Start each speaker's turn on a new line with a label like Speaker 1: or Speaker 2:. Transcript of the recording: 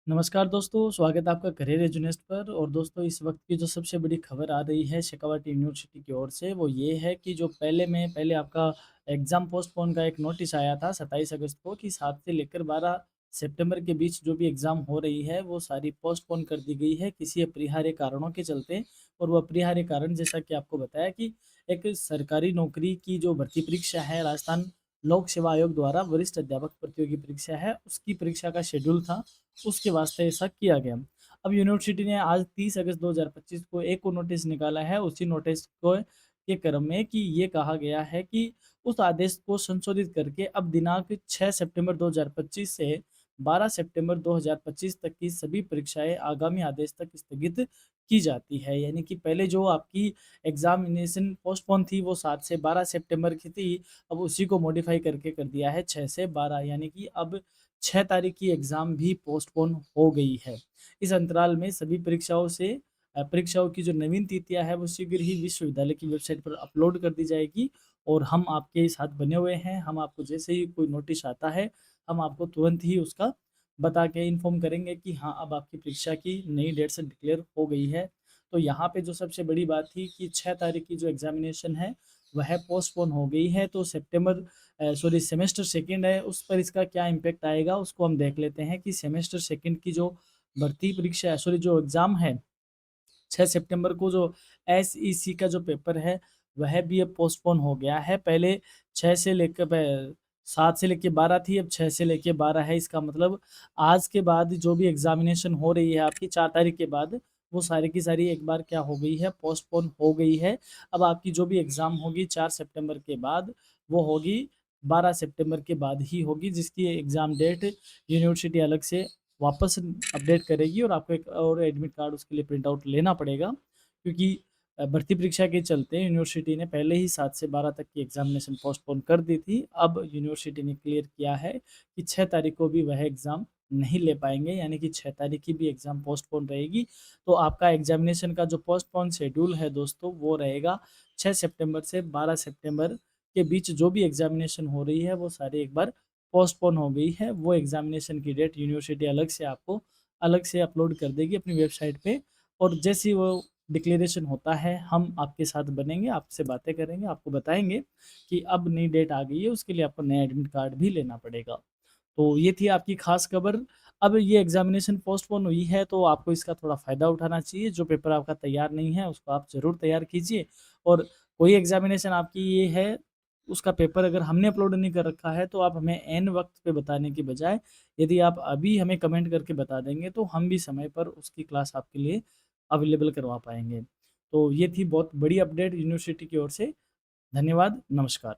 Speaker 1: नमस्कार दोस्तों, स्वागत है आपका करियर एजुनेस्ट पर। और दोस्तों, इस वक्त की जो सबसे बड़ी खबर आ रही है शेखावाटी यूनिवर्सिटी की ओर से, वो ये है कि जो पहले आपका एग्ज़ाम पोस्टपोन का एक नोटिस आया था 27 अगस्त को कि 7 से लेकर 12 सितंबर के बीच जो भी एग्ज़ाम हो रही है वो सारी पोस्टपोन कर दी गई है किसी अपरिहार्य कारणों के चलते। और वो अपरिहार्य कारण, जैसा कि आपको बताया, कि एक सरकारी नौकरी की जो भर्ती परीक्षा है, राजस्थान लोक सेवा आयोग द्वारा वरिष्ठ अध्यापक प्रतियोगी परीक्षा है, उसकी परीक्षा का शेड्यूल था, उसके वास्ते ऐसा किया गया। अब यूनिवर्सिटी ने आज 30 अगस्त 2025 को एक और नोटिस निकाला है। उसी नोटिस को के क्रम में कि ये कहा गया है कि उस आदेश को संशोधित करके अब दिनांक 6 सितंबर 2025 से 12 सितंबर 2025 तक की सभी परीक्षाएं आगामी आदेश तक स्थगित की जाती है। यानी कि पहले जो आपकी एग्जामिनेशन पोस्टपोन थी वो 7 से 12 सितंबर की थी, अब उसी को मॉडिफाई करके कर दिया है 6 से 12, यानी कि अब 6 तारीख की एग्ज़ाम भी पोस्टपोन हो गई है। इस अंतराल में सभी परीक्षाओं की जो नवीन तिथियाँ हैं वो शीघ्र ही विश्वविद्यालय की वेबसाइट पर अपलोड कर दी जाएगी। और हम आपके साथ बने हुए हैं। हम आपको जैसे ही कोई नोटिस आता है, हम आपको तुरंत ही उसका बता के इन्फॉर्म करेंगे कि हाँ, अब आपकी परीक्षा की नई डेट से डिक्लेयर हो गई है। तो यहाँ पे जो सबसे बड़ी बात थी कि 6 तारीख की जो एग्ज़ामिनेशन है, वह पोस्टपोन हो गई है। तो सेमेस्टर सेकंड है, उस पर इसका क्या इम्पैक्ट आएगा उसको हम देख लेते हैं कि सेमेस्टर सेकंड की जो भर्ती परीक्षा है, जो एग्ज़ाम है, 6 सितंबर को जो एसईसी का जो पेपर है, वह भी अब पोस्टपोन हो गया है। पहले 6 से लेकर ब 7 से लेके 12 थी, अब 6 से लेके 12 है। इसका मतलब आज के बाद जो भी एग्ज़ामिनेशन हो रही है आपकी 4 तारीख के बाद, वो सारी की सारी एक बार क्या हो गई है, पोस्टपोन हो गई है। अब आपकी जो भी एग्ज़ाम होगी 4 सितंबर के बाद, वो होगी 12 सितंबर के बाद ही होगी, जिसकी एग्ज़ाम डेट यूनिवर्सिटी अलग से वापस अपडेट करेगी। और आपको एक और एडमिट कार्ड उसके लिए प्रिंट आउट लेना पड़ेगा, क्योंकि भर्ती परीक्षा के चलते यूनिवर्सिटी ने पहले ही 7 से 12 तक की एग्जामिनेशन पोस्टपोन कर दी थी। अब यूनिवर्सिटी ने क्लियर किया है कि 6 तारीख को भी वह एग्ज़ाम नहीं ले पाएंगे, यानी कि 6 तारीख की भी एग्ज़ाम पोस्टपोन रहेगी। तो आपका एग्जामिनेशन का जो पोस्टपोन शेड्यूल है दोस्तों, वो रहेगा 6 सितंबर से 12 सितंबर के बीच। जो भी एग्जामिनेशन हो रही है वो सारी एक बार पोस्टपोन हो गई है। वो एग्जामिनेशन की डेट यूनिवर्सिटी अलग से अपलोड कर देगी अपनी वेबसाइट पे। और जैसे ही वो डिक्लेरेशन होता है, हम आपके साथ बनेंगे, आपसे बातें करेंगे, आपको बताएँगे कि अब नई डेट आ गई है, उसके लिए आपको नया एडमिट कार्ड भी लेना पड़ेगा। तो ये थी आपकी खास खबर। अब ये एग्ज़ामिनेशन पोस्टपोन हुई है, तो आपको इसका थोड़ा फ़ायदा उठाना चाहिए। जो पेपर आपका तैयार नहीं है, उसको आप ज़रूर तैयार कीजिए। और कोई एग्ज़ामिनेशन आपकी ये है, उसका पेपर अगर हमने अपलोड नहीं कर रखा है, तो आप हमें ऐन वक़्त पे बताने की बजाय, यदि आप अभी हमें कमेंट करके बता देंगे, तो हम भी समय पर उसकी क्लास आपके लिए अवेलेबल करवा पाएँगे। तो ये थी बहुत बड़ी अपडेट यूनिवर्सिटी की ओर से। धन्यवाद, नमस्कार।